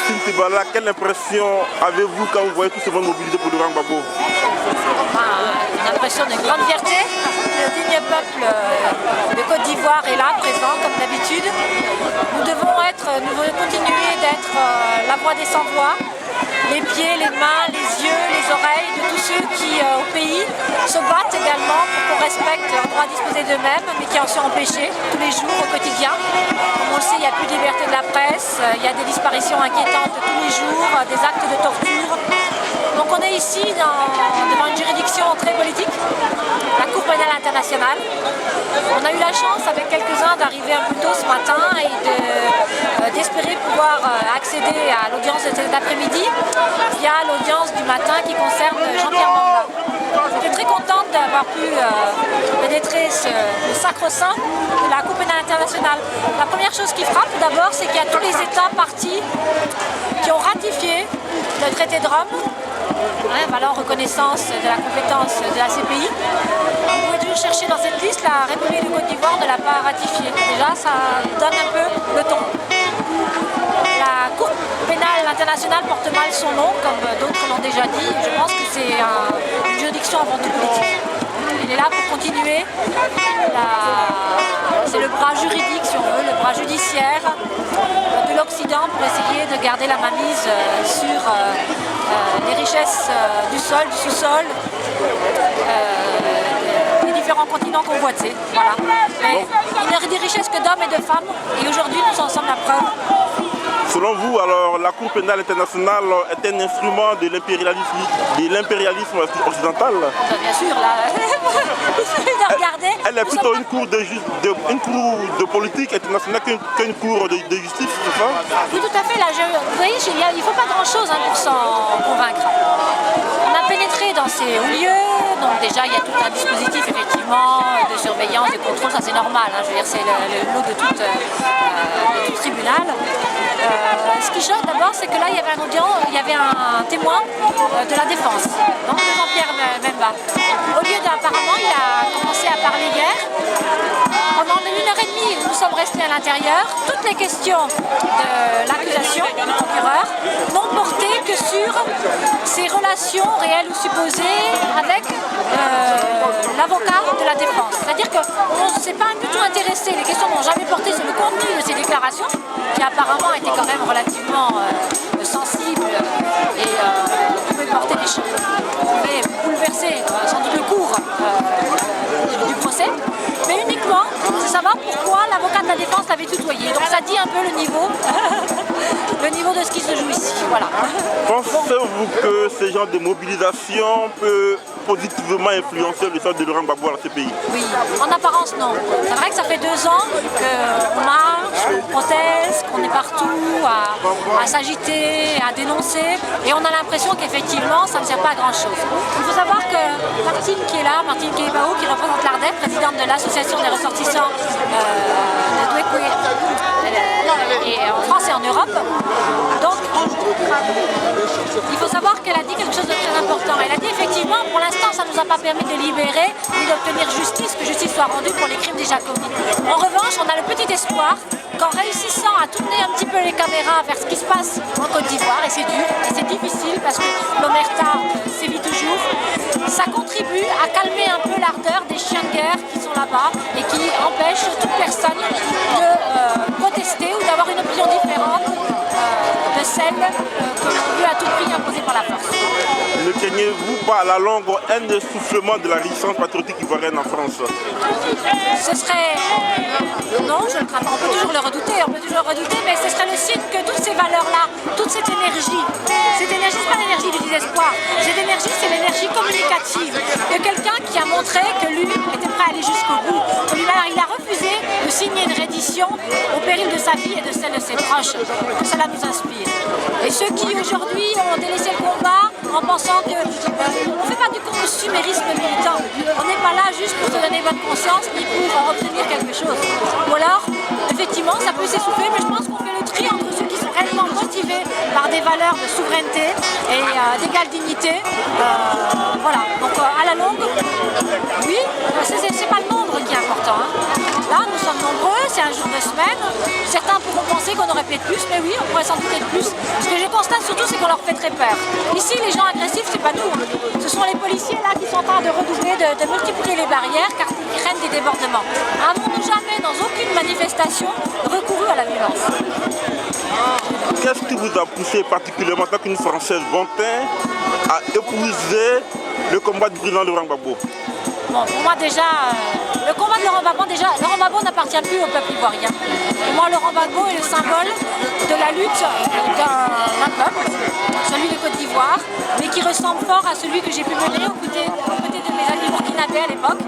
Christine Tibala, quelle impression avez-vous quand vous voyez tout ce monde mobilisé pour Laurent Gbagbo? Une impression de grande fierté. Le digne peuple de Côte d'Ivoire est là, présent comme d'habitude. Nous devons continuer d'être la voix des sans-voix, les pieds, les mains, les yeux, les oreilles de tous ceux qui, au pays, se battent également pour qu'on respecte leur droit à disposer d'eux-mêmes, mais qui en sont empêchés tous les jours, au quotidien. Comme on le sait, il n'y a plus de liberté de la presse, il y a des disparitions inquiétantes tous les jours, des actes de torture. Donc on est ici devant une juridiction très politique, la Cour pénale internationale. On a eu la chance avec quelques-uns d'arriver un peu tôt ce matin et d'espérer pouvoir accéder à l'audience de cet après-midi via l'audience du matin qui concerne Jean-Pierre Bemba. J'étais très contente d'avoir pu pénétrer le sacro-saint de la Cour pénale internationale. La première chose qui frappe d'abord, c'est qu'il y a tous les États partis qui ont ratifié le traité de Rome, valant reconnaissance de la compétence de la CPI. On pouvait toujours chercher dans cette liste, la République de Côte d'Ivoire ne l'a pas ratifiée. Déjà, ça donne un peu le ton. La Cour pénale internationale porte mal son nom, comme d'autres l'ont déjà dit. Je pense que c'est une juridiction avant tout politique. Elle est là pour continuer. C'est le bras juridique, si on veut, le bras judiciaire de l'Occident pour essayer de garder la mainmise sur les richesses du sol, du sous-sol, des différents continents convoités. Voilà. Mais il n'y a des richesses que d'hommes et de femmes, et aujourd'hui nous en sommes la preuve. Selon vous, alors, la Cour pénale internationale est un instrument de l'impérialisme occidental? Bien sûr, là, il suffit de regarder. Elle est plutôt une cour de politique internationale qu'une cour de justice, c'est ça? Oui, tout à fait. Là, vous voyez, il ne faut pas grand-chose pour s'en convaincre. On a pénétré dans ces hauts lieux, donc déjà il y a tout un dispositif effectivement de surveillance, de contrôle, ça c'est normal. Je veux dire, c'est le lot de tout tribunal. Ce qui choque d'abord, c'est que là, il y avait un témoin de la défense, donc de Jean-Pierre Bemba. Au lieu d'apparemment, il a commencé à parler hier. Pendant 1h30, nous sommes restés à l'intérieur. Toutes les questions de l'accusation du procureur n'ont porté que sur ses relations réelles ou supposées avec l'avocat de la défense. C'est-à-dire qu'on ne s'est pas du tout intéressé, les questions n'ont jamais porté sur le contenu de ces déclarations, qui apparemment étaient quand même relativement sensibles et pouvaient porter des choses, pouvaient bouleverser sans doute le cours du procès, mais uniquement de savoir pourquoi l'avocat de la défense l'avait tutoyé. Donc ça dit un peu le niveau de ce qui se joue ici. Voilà. Pensez-vous que ce genre de mobilisation peut positivement influencer le sort de Laurent Gbagbo dans ce pays? Oui, en apparence non. C'est vrai que ça fait 2 ans qu'on marche, qu'on proteste, qu'on est partout à s'agiter, à dénoncer, et on a l'impression qu'effectivement ça ne sert pas à grand chose. Il faut savoir que Martine qui est là, Martine Keibao, qui représente l'ARDEF, présidente de l'association des ressortissants de Douékoué et en France et en Europe, donc il faut savoir qu'elle a dit quelque chose de très important. Elle a dit effectivement, pour l'instant ça ne nous a pas permis de libérer ni d'obtenir justice, que justice soit rendue pour les crimes des Jacobins. En revanche, on a le petit espoir qu'en réussissant à tourner un petit peu les caméras vers ce qui se passe en Côte d'Ivoire, et c'est dur, et c'est difficile parce que l'omerta sévit toujours, ça contribue à calmer un peu l'ardeur des chiens de guerre qui sont là-bas et qui empêchent toute personne de protester ou d'avoir une opinion différente de celle que l'on veut à tout prix imposer par la force. Ne craignez-vous pas à la longue un essoufflement de la résistance patriotique ivoirienne en France? Ce serait... Non, je ne crains pas. On peut toujours le redouter, mais ce serait le signe que toutes ces valeurs-là, toute cette énergie, c'est pas l'énergie du désespoir, cette énergie, c'est l'énergie communicative de quelqu'un qui a montré que lui était prêt à aller jusqu'au bout. Il a refusé de signer une reddition au péril de sa vie et de celle de ses proches. Que cela nous inspire. Et ceux qui aujourd'hui ont délaissé le combat en pensant que on ne fait pas du consumérisme militant. On n'est pas là juste pour se donner bonne conscience ni pour en obtenir quelque chose. Ou alors, effectivement, ça peut s'essouffler, mais je pense qu'on fait le tri entre ceux qui sont réellement motivés par des valeurs de souveraineté et d'égale dignité. Voilà. Donc à la longue, oui, c'est pas le nombre qui est important. Là, nous sommes nombreux, c'est un jour de semaine. Certains pourront penser qu'on aurait pu être plus, mais oui, on pourrait sans doute être plus. Ce que je constate surtout, c'est qu'on leur fait très peur. Ici, les gens agressifs, c'est pas nous. Ce sont les policiers là qui sont en train de redoubler, de multiplier les barrières, car ils craignent des débordements. Avons-nous jamais, dans aucune manifestation, recouru à la violence? Qu'est-ce qui vous a poussé particulièrement, en tant qu'une Française bon teint, à épouser le combat du président Laurent Gbagbo? Bon, pour moi déjà, le combat de Laurent Gbagbo n'appartient plus au peuple ivoirien. Pour moi, Laurent Gbagbo est le symbole de la lutte d'un peuple, celui de Côte d'Ivoire, mais qui ressemble fort à celui que j'ai pu mener aux côtés de mes amis burkinabés à l'époque.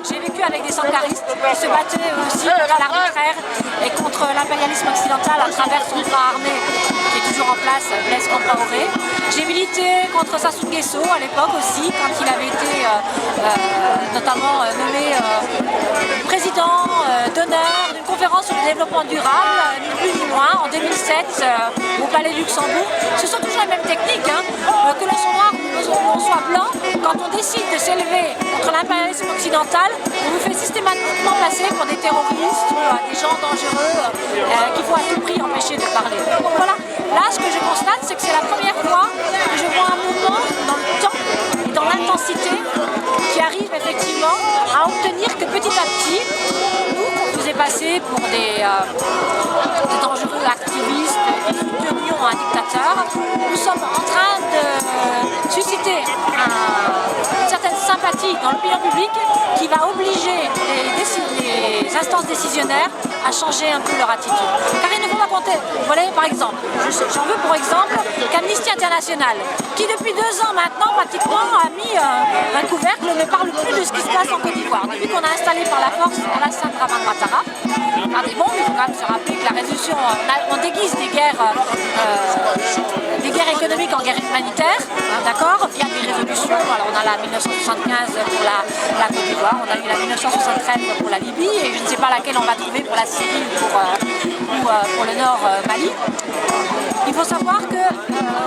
J'ai vécu avec des sankaristes qui se battaient aussi contre l'arbitraire et contre l'impérialisme occidental à travers son bras armé qui est toujours en place, Blaise Compaoré. J'ai milité contre Sassou Nguesso à l'époque aussi, quand il avait été notamment nommé président d'honneur d'une conférence sur le développement durable, ni plus ni moins, en 2007 au Palais du Luxembourg. Ce sont toujours les mêmes techniques, que l'on soit noir ou l'on soit blanc. Quand on décide de s'élever contre l'impérialisme occidental, on vous fait systématiquement passer pour des terroristes, des gens dangereux qu'il faut à tout prix empêcher de parler. Donc voilà, là ce que je constate, c'est que c'est la première fois que je vois un mouvement dans le temps et dans l'intensité qui arrive effectivement à obtenir que petit à petit, nous qu'on faisait passer pour des dangereux activistes qui soutenions un dictateur, nous sommes en train de susciter une certaine sympathie dans l'opinion publique qui va obliger les instances décisionnaires à changer un peu leur attitude. Car il ne faut pas compter. Voilà, par exemple, j'en veux pour exemple qu'Amnesty International, qui depuis 2 ans maintenant pratiquement a mis un couvercle, ne parle plus de ce qui se passe en Côte d'Ivoire. Depuis qu'on a installé par la force Alassane Dramane Ouattara, des bombes, il faut quand même se rappeler que la résolution, on déguise des guerres économiques en guerre humanitaire, d'accord, via des résolutions. Alors on a la 1975 pour la Côte d'Ivoire, on a eu la 1973 pour la Libye, et je ne sais pas laquelle on va trouver pour la Syrie ou pour le Nord Mali. Il faut savoir que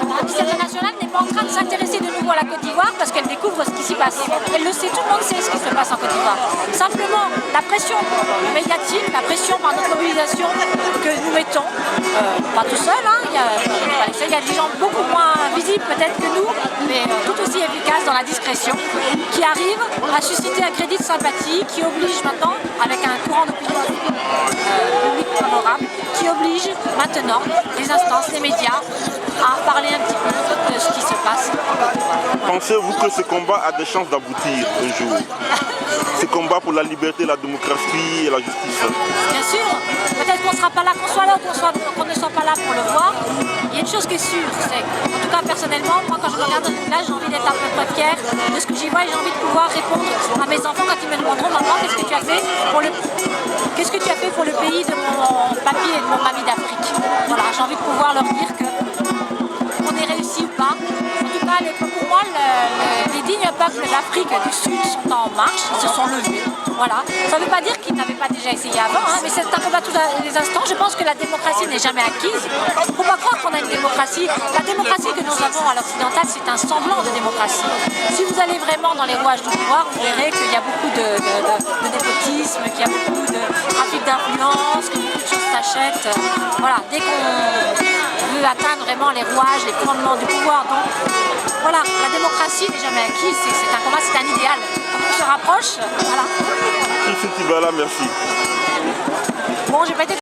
l'Amnesty International n'est pas en train de s'intéresser de nouveau à la Côte d'Ivoire parce qu'elle découvre ce qui s'y passe. Elle le sait, tout le monde sait ce qui se passe en Côte d'Ivoire. Simplement, la pression médiatique, la pression par notre mobilisation que nous mettons, pas tout seul, il y a des gens beaucoup moins visibles peut-être que nous, mais tout aussi efficaces dans la discrétion, qui arrivent à susciter un crédit de sympathie, qui oblige maintenant, avec un courant d'opinion public favorable, qui oblige maintenant les instances, les médias, à parler un petit peu de ce qui se passe. Pensez-vous que ce combat a des chances d'aboutir un jour? Ce combat pour la liberté, la démocratie et la justice? Bien sûr, peut-être qu'on ne sera pas là, qu'on soit là ou qu'on ne soit pas là pour le voir. Il y a une chose qui est sûre, c'est en tout cas personnellement, moi quand je regarde là, j'ai envie d'être un peu très fière de ce que j'y vois et j'ai envie de pouvoir répondre à mes enfants quand ils me demanderont maman, qu'est-ce que tu as fait pour le pays de mon papy et de mon mamie d'Afrique. Voilà, j'ai envie de pouvoir leur dire qu'on ait réussi ou pas. En tout cas, pour moi, les dignes peuples d'Afrique du Sud sont en marche, ils se sont levés. Voilà. Ça ne veut pas dire qu'ils n'avaient pas déjà essayé avant, mais c'est un combat tous les instants. Je pense que la démocratie n'est jamais acquise. Il ne faut pas croire qu'on a une démocratie. La démocratie que nous avons à l'occidental, c'est un semblant de démocratie. Si vous allez vraiment dans les rouages du pouvoir, vous verrez qu'il y a beaucoup de népotisme, qu'il y a beaucoup de trafic d'influence, que beaucoup de choses s'achètent. Voilà. Dès qu'on veut atteindre vraiment les rouages, les fondements du pouvoir, donc voilà, la démocratie n'est jamais acquise. C'est un combat, c'est un idéal. Quand on se rapproche, voilà. Merci. Bon, j'ai pas été